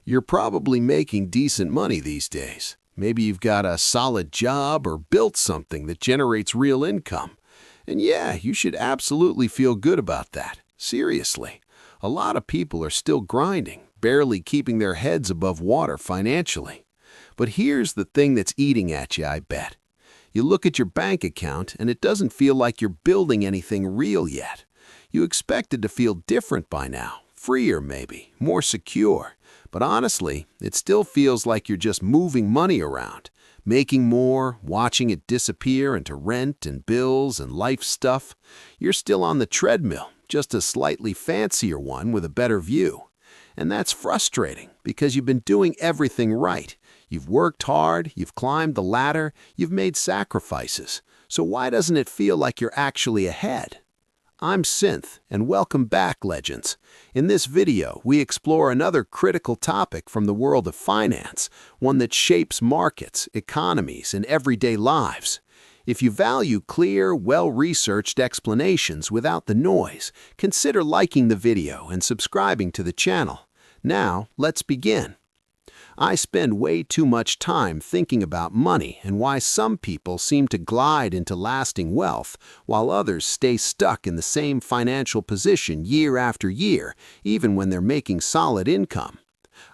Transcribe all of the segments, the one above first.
You're probably making decent money these days. Maybe you've got a solid job or built something that generates real income. And yeah, you should absolutely feel good about that. Seriously. A lot of people are still grinding, barely keeping their heads above water financially. But here's the thing that's eating at you, I bet. You look at your bank account and it doesn't feel like you're building anything real yet. You expected to feel different by now, freer maybe, more secure. But honestly, it still feels like you're just moving money around, making more, watching it disappear into rent and bills and life stuff. You're still on the treadmill, just a slightly fancier one with a better view. And that's frustrating because you've been doing everything right. You've worked hard, you've climbed the ladder, you've made sacrifices. So why doesn't it feel like you're actually ahead? I'm Synth, and welcome back, legends. In this video, we explore another critical topic from the world of finance, one that shapes markets, economies, and everyday lives. If you value clear, well-researched explanations without the noise, consider liking the video and subscribing to the channel. Now, let's begin. I spend way too much time thinking about money and why some people seem to glide into lasting wealth while others stay stuck in the same financial position year after year, even when they're making solid income.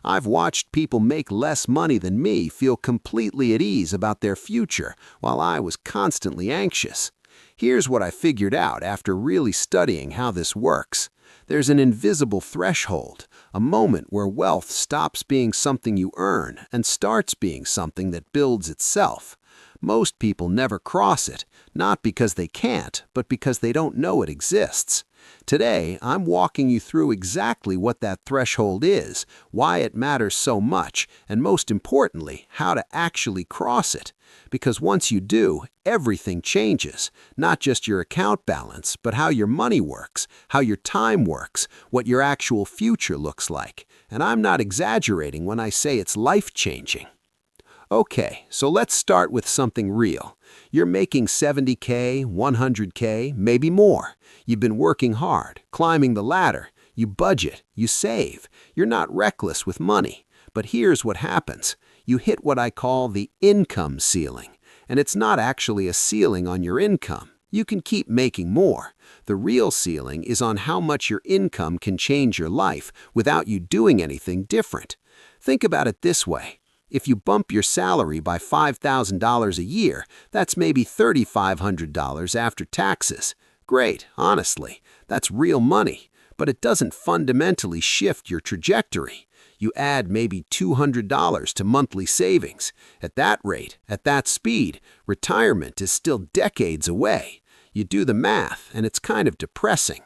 I've watched people make less money than me feel completely at ease about their future while I was constantly anxious. Here's what I figured out after really studying how this works. There's an invisible threshold, a moment where wealth stops being something you earn and starts being something that builds itself. Most people never cross it, not because they can't, but because they don't know it exists. Today, I'm walking you through exactly what that threshold is, why it matters so much, and most importantly, how to actually cross it. Because once you do, everything changes, not just your account balance, but how your money works, how your time works, what your actual future looks like. And I'm not exaggerating when I say it's life-changing. Okay, so let's start with something real. You're making 70K, 100K, maybe more. You've been working hard, climbing the ladder. You budget, you save. You're not reckless with money. But here's what happens. You hit what I call the income ceiling. And it's not actually a ceiling on your income. You can keep making more. The real ceiling is on how much your income can change your life without you doing anything different. Think about it this way. If you bump your salary by $5,000 a year, that's maybe $3,500 after taxes. Great, honestly, that's real money, but it doesn't fundamentally shift your trajectory. You add maybe $200 to monthly savings. At that rate, at that speed, retirement is still decades away. You do the math, and it's kind of depressing.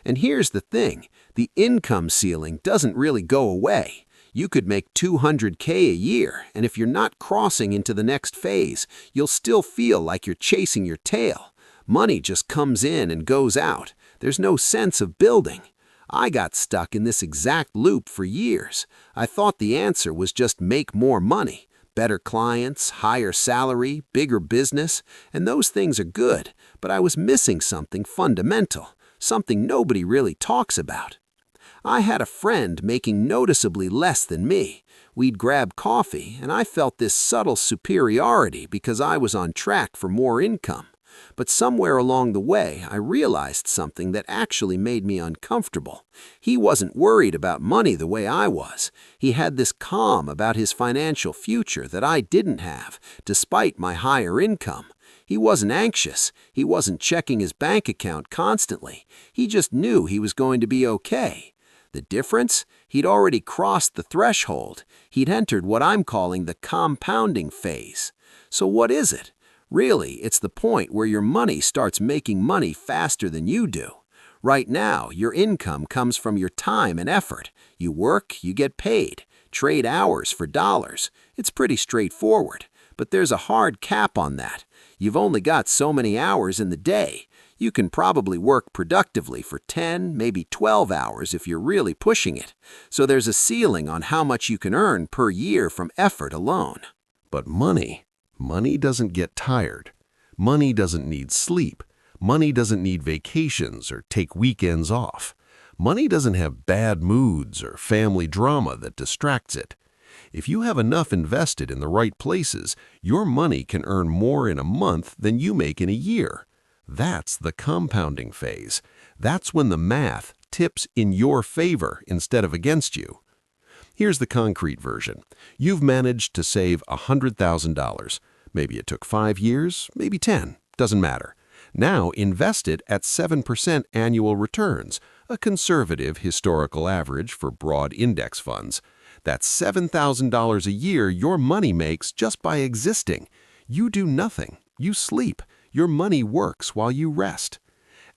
And here's the thing, the income ceiling doesn't really go away. You could make $200K a year, and if you're not crossing into the next phase, you'll still feel like you're chasing your tail. Money just comes in and goes out. There's no sense of building. I got stuck in this exact loop for years. I thought the answer was just make more money. Better clients, higher salary, bigger business, and those things are good, but I was missing something fundamental, something nobody really talks about. I had a friend making noticeably less than me. We'd grab coffee, and I felt this subtle superiority because I was on track for more income. But somewhere along the way, I realized something that actually made me uncomfortable. He wasn't worried about money the way I was. He had this calm about his financial future that I didn't have, despite my higher income. He wasn't anxious. He wasn't checking his bank account constantly. He just knew he was going to be okay. The difference? He'd already crossed the threshold. He'd entered what I'm calling the compounding phase. So what is it? Really, it's the point where your money starts making money faster than you do. Right now, your income comes from your time and effort. You work, you get paid. Trade hours for dollars. It's pretty straightforward. But there's a hard cap on that. You've only got so many hours in the day. You can probably work productively for 10, maybe 12 hours if you're really pushing it. So there's a ceiling on how much you can earn per year from effort alone. But money doesn't get tired. Money doesn't need sleep. Money doesn't need vacations or take weekends off. Money doesn't have bad moods or family drama that distracts it. If you have enough invested in the right places, your money can earn more in a month than you make in a year. That's the compounding phase. That's when the math tips in your favor instead of against you. Here's the concrete version. You've managed to save $100,000. Maybe it took 5 years, maybe 10, doesn't matter. Now invest it at 7% annual returns, a conservative historical average for broad index funds. That's $7,000 a year your money makes just by existing. You do nothing. You sleep. Your money works while you rest.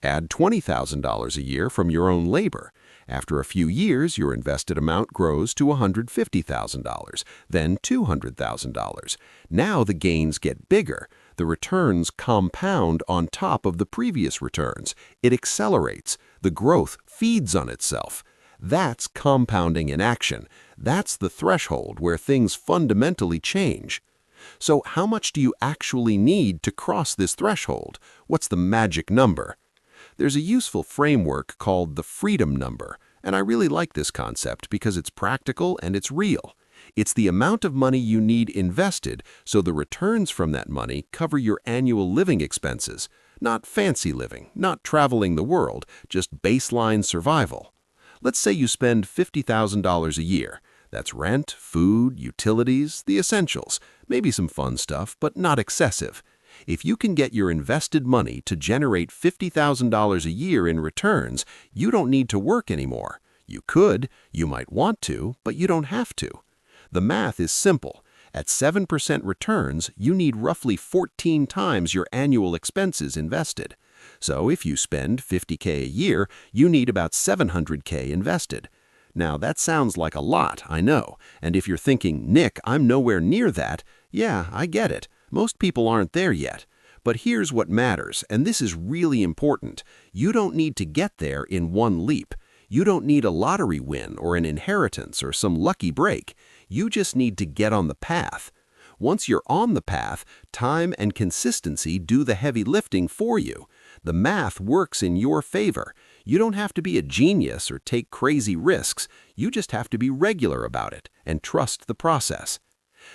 Add $20,000 a year from your own labor. After a few years, your invested amount grows to $150,000, then $200,000. Now the gains get bigger. The returns compound on top of the previous returns. It accelerates. The growth feeds on itself. That's compounding in action. That's the threshold where things fundamentally change. So how much do you actually need to cross this threshold? What's the magic number? There's a useful framework called the freedom number, and I really like this concept because it's practical and it's real. It's the amount of money you need invested so the returns from that money cover your annual living expenses. Not fancy living, not traveling the world, just baseline survival. Let's say you spend $50,000 a year. That's rent, food, utilities, the essentials, maybe some fun stuff, but not excessive. If you can get your invested money to generate $50,000 a year in returns, you don't need to work anymore. You could, you might want to, but you don't have to. The math is simple. At 7% returns, you need roughly 14 times your annual expenses invested. So if you spend $50K a year, you need about $700K invested. Now that sounds like a lot, I know, and if you're thinking, Nick, I'm nowhere near that, yeah, I get it. Most people aren't there yet. But here's what matters, and this is really important. You don't need to get there in one leap. You don't need a lottery win or an inheritance or some lucky break. You just need to get on the path. Once you're on the path, time and consistency do the heavy lifting for you. The math works in your favor. You don't have to be a genius or take crazy risks. You just have to be regular about it and trust the process.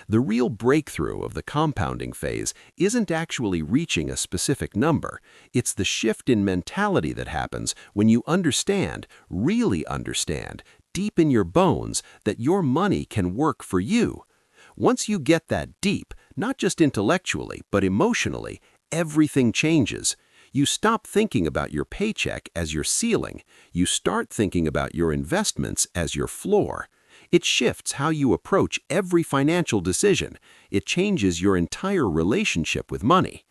The real breakthrough of the compounding phase isn't actually reaching a specific number. It's the shift in mentality that happens when you understand, really understand, deep in your bones that your money can work for you. Once you get that deep, not just intellectually, but emotionally, everything changes. You stop thinking about your paycheck as your ceiling. You start thinking about your investments as your floor. It shifts how you approach every financial decision. It changes your entire relationship with money.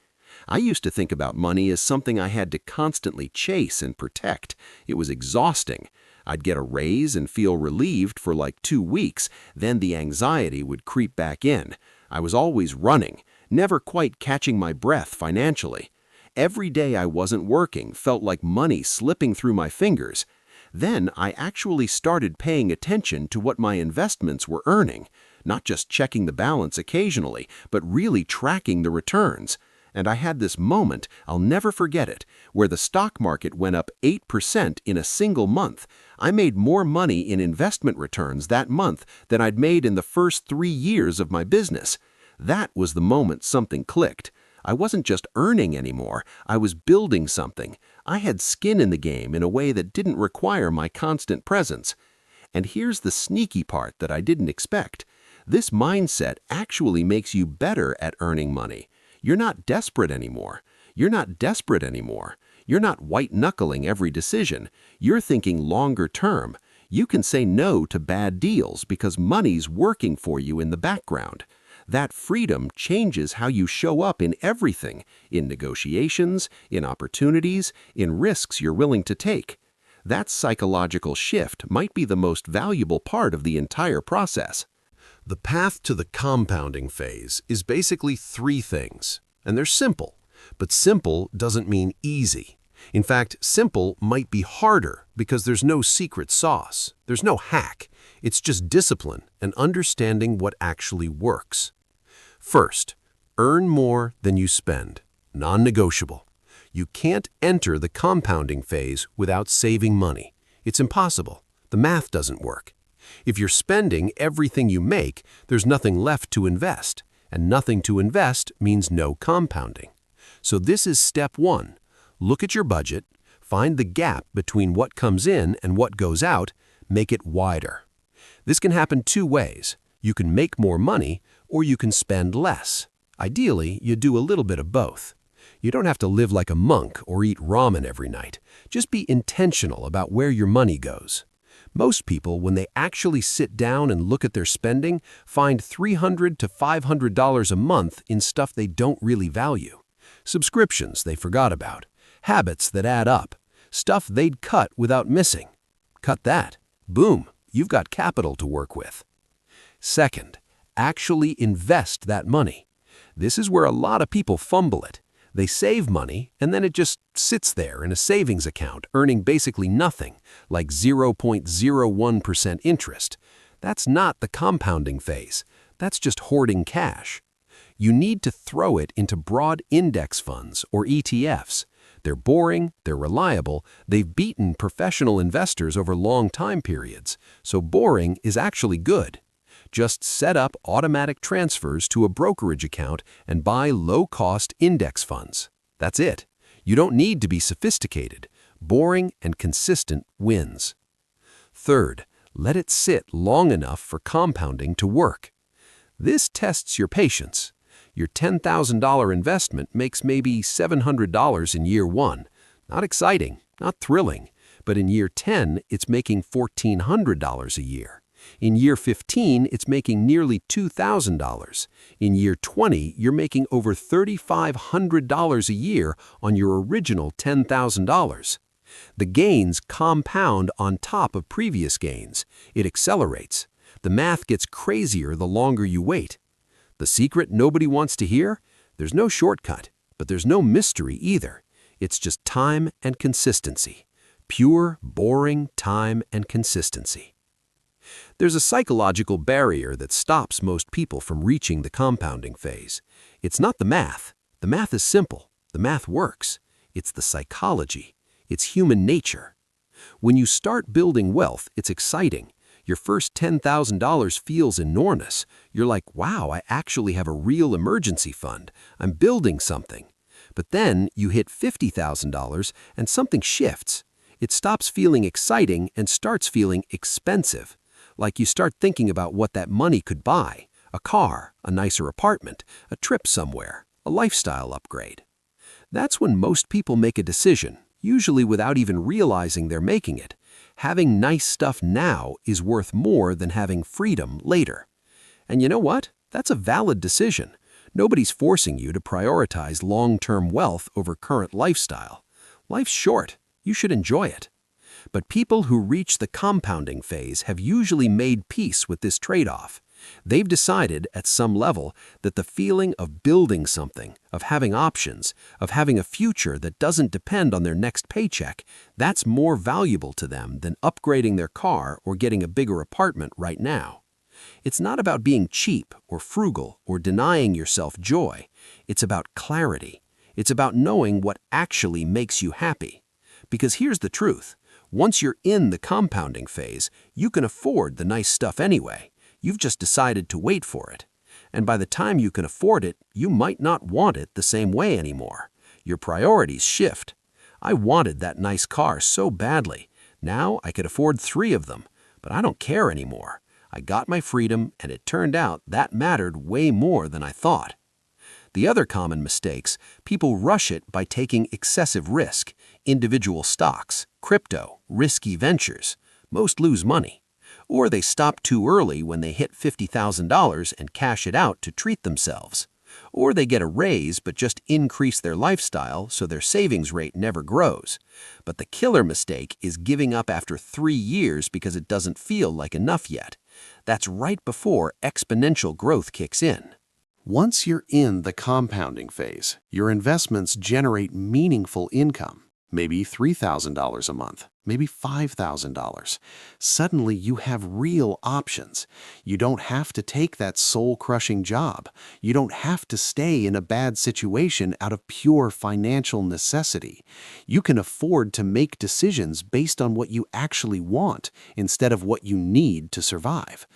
I used to think about money as something I had to constantly chase and protect. It was exhausting. I'd get a raise and feel relieved for like 2 weeks, then the anxiety would creep back in. I was always running, never quite catching my breath financially. Every day I wasn't working felt like money slipping through my fingers. Then I actually started paying attention to what my investments were earning, not just checking the balance occasionally, but really tracking the returns. And I had this moment, I'll never forget it, where the stock market went up 8% in a single month. I made more money in investment returns that month than I'd made in the first 3 years of my business. That was the moment something clicked. I wasn't just earning anymore, I was building something. I had skin in the game in a way that didn't require my constant presence. And here's the sneaky part that I didn't expect. This mindset actually makes you better at earning money. You're not desperate anymore. You're not desperate anymore. You're not white-knuckling every decision. You're thinking longer term. You can say no to bad deals because money's working for you in the background. That freedom changes how you show up in everything, in negotiations, in opportunities, in risks you're willing to take. That psychological shift might be the most valuable part of the entire process. The path to the compounding phase is basically 3 things, and they're simple. But simple doesn't mean easy. In fact, simple might be harder because there's no secret sauce. There's no hack. It's just discipline and understanding what actually works. First, earn more than you spend. Non-negotiable. You can't enter the compounding phase without saving money. It's impossible. The math doesn't work. If you're spending everything you make, there's nothing left to invest, and nothing to invest means no compounding. So this is step one. Look at your budget, find the gap between what comes in and what goes out, make it wider. This can happen two ways. You can make more money, or you can spend less. Ideally, you do a little bit of both. You don't have to live like a monk or eat ramen every night. Just be intentional about where your money goes. Most people, when they actually sit down and look at their spending, find $300 to $500 a month in stuff they don't really value. Subscriptions they forgot about, habits that add up, stuff they'd cut without missing. Cut that. Boom, you've got capital to work with. Second, actually invest that money. This is where a lot of people fumble it. They save money, and then it just sits there in a savings account, earning basically nothing, like 0.01% interest. That's not the compounding phase. That's just hoarding cash. You need to throw it into broad index funds, or ETFs. They're boring, they're reliable, they've beaten professional investors over long time periods, so boring is actually good. Just set up automatic transfers to a brokerage account and buy low-cost index funds. That's it. You don't need to be sophisticated. Boring and consistent wins. Third, let it sit long enough for compounding to work. This tests your patience. Your $10,000 investment makes maybe $700 in year one. Not exciting, not thrilling, but in year 10, it's making $1,400 a year. In year 15, it's making nearly $2,000. In year 20, you're making over $3,500 a year on your original $10,000. The gains compound on top of previous gains. It accelerates. The math gets crazier the longer you wait. The secret nobody wants to hear? There's no shortcut, but there's no mystery either. It's just time and consistency. Pure, boring time and consistency. There's a psychological barrier that stops most people from reaching the compounding phase. It's not the math. The math is simple. The math works. It's the psychology. It's human nature. When you start building wealth, it's exciting. Your first $10,000 feels enormous. You're like, wow, I actually have a real emergency fund. I'm building something. But then you hit $50,000 and something shifts. It stops feeling exciting and starts feeling expensive. Like you start thinking about what that money could buy: a car, a nicer apartment, a trip somewhere, a lifestyle upgrade. That's when most people make a decision, usually without even realizing they're making it. Having nice stuff now is worth more than having freedom later. And you know what? That's a valid decision. Nobody's forcing you to prioritize long-term wealth over current lifestyle. Life's short. You should enjoy it. But people who reach the compounding phase have usually made peace with this trade-off. They've decided at some level that the feeling of building something, of having options, of having a future that doesn't depend on their next paycheck, that's more valuable to them than upgrading their car or getting a bigger apartment right now. It's not about being cheap or frugal or denying yourself joy. It's about clarity. It's about knowing what actually makes you happy. Because here's the truth. Once you're in the compounding phase, you can afford the nice stuff anyway. You've just decided to wait for it. And by the time you can afford it, you might not want it the same way anymore. Your priorities shift. I wanted that nice car so badly. Now I could afford 3 of them, but I don't care anymore. I got my freedom, and it turned out that mattered way more than I thought. The other common mistakes, people rush it by taking excessive risk, individual stocks, crypto, risky ventures. Most lose money. Or they stop too early when they hit $50,000 and cash it out to treat themselves. Or they get a raise but just increase their lifestyle so their savings rate never grows. But the killer mistake is giving up after 3 years because it doesn't feel like enough yet. That's right before exponential growth kicks in. Once you're in the compounding phase, your investments generate meaningful income. maybe $3,000 a month, maybe $5,000. Suddenly you have real options. You don't have to take that soul-crushing job. You don't have to stay in a bad situation out of pure financial necessity. You can afford to make decisions based on what you actually want instead of what you need to survive.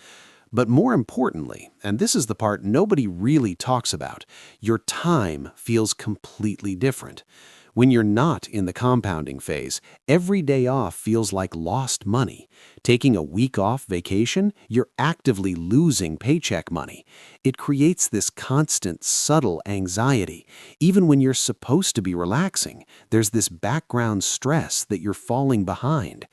But more importantly, and this is the part nobody really talks about, your time feels completely different. When you're not in the compounding phase, every day off feels like lost money. Taking a week off vacation, you're actively losing paycheck money. It creates this constant, subtle anxiety. Even when you're supposed to be relaxing, there's this background stress that you're falling behind.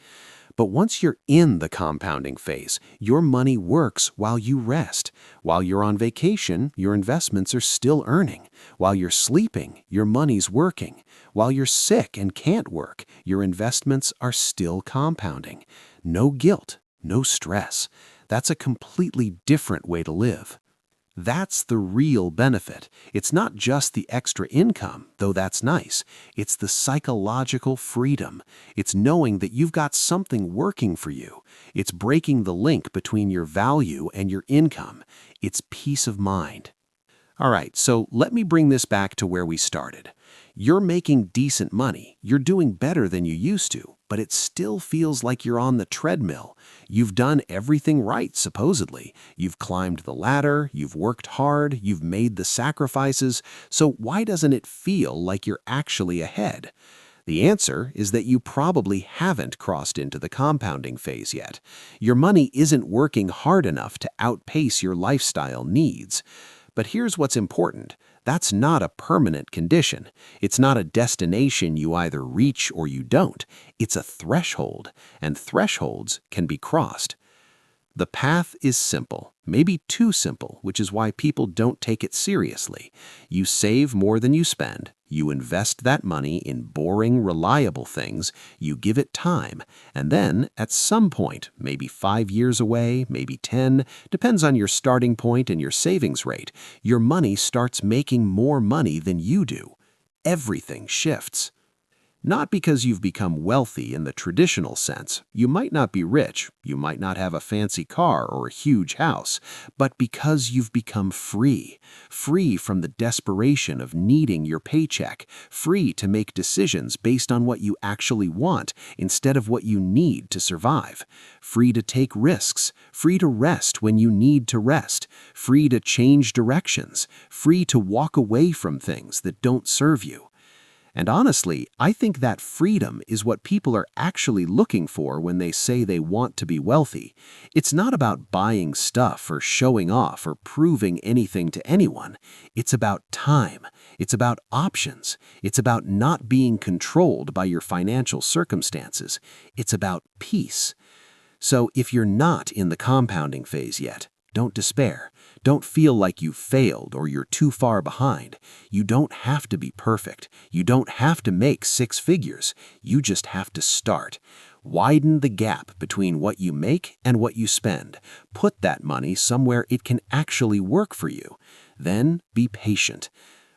But once you're in the compounding phase, your money works while you rest. While you're on vacation, your investments are still earning. While you're sleeping, your money's working. While you're sick and can't work, your investments are still compounding. No guilt, no stress. That's a completely different way to live. That's the real benefit. It's not just the extra income, though that's nice. It's the psychological freedom. It's knowing that you've got something working for you. It's breaking the link between your value and your income. It's peace of mind. All right, so let me bring this back to where we started. You're making decent money. You're doing better than you used to, but it still feels like you're on the treadmill. You've done everything right, supposedly. You've climbed the ladder, you've worked hard, you've made the sacrifices, so why doesn't it feel like you're actually ahead? The answer is that you probably haven't crossed into the compounding phase yet. Your money isn't working hard enough to outpace your lifestyle needs. But here's what's important. That's not a permanent condition. It's not a destination you either reach or you don't. It's a threshold, and thresholds can be crossed. The path is simple, maybe too simple, which is why people don't take it seriously. You save more than you spend, you invest that money in boring, reliable things, you give it time, and then, at some point, maybe 5 years away, maybe 10, depends on your starting point and your savings rate, your money starts making more money than you do. Everything shifts. Not because you've become wealthy in the traditional sense. You might not be rich, you might not have a fancy car or a huge house, but because you've become free. Free from the desperation of needing your paycheck, free to make decisions based on what you actually want instead of what you need to survive. Free to take risks, free to rest when you need to rest, free to change directions, free to walk away from things that don't serve you. And honestly, I think that freedom is what people are actually looking for when they say they want to be wealthy. It's not about buying stuff or showing off or proving anything to anyone. It's about time. It's about options. It's about not being controlled by your financial circumstances. It's about peace. So if you're not in the compounding phase yet, don't despair. Don't feel like you've failed or you're too far behind. You don't have to be perfect. You don't have to make 6 figures. You just have to start. Widen the gap between what you make and what you spend. Put that money somewhere it can actually work for you. Then be patient.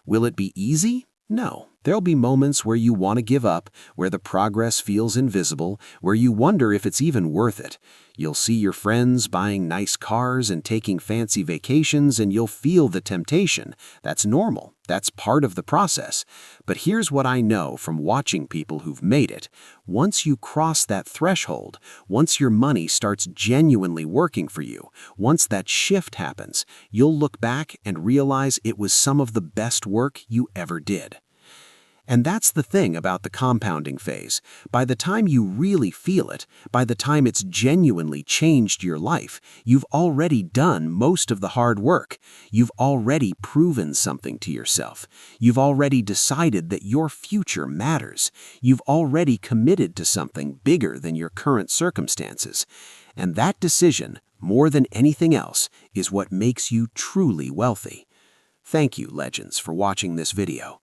Will it be easy? No. There'll be moments where you want to give up, where the progress feels invisible, where you wonder if it's even worth it. You'll see your friends buying nice cars and taking fancy vacations, and you'll feel the temptation. That's normal. That's part of the process. But here's what I know from watching people who've made it. Once you cross that threshold, once your money starts genuinely working for you, once that shift happens, you'll look back and realize it was some of the best work you ever did. And that's the thing about the compounding phase. By the time you really feel it, by the time it's genuinely changed your life, you've already done most of the hard work. You've already proven something to yourself. You've already decided that your future matters. You've already committed to something bigger than your current circumstances. And that decision, more than anything else, is what makes you truly wealthy. Thank you, legends, for watching this video.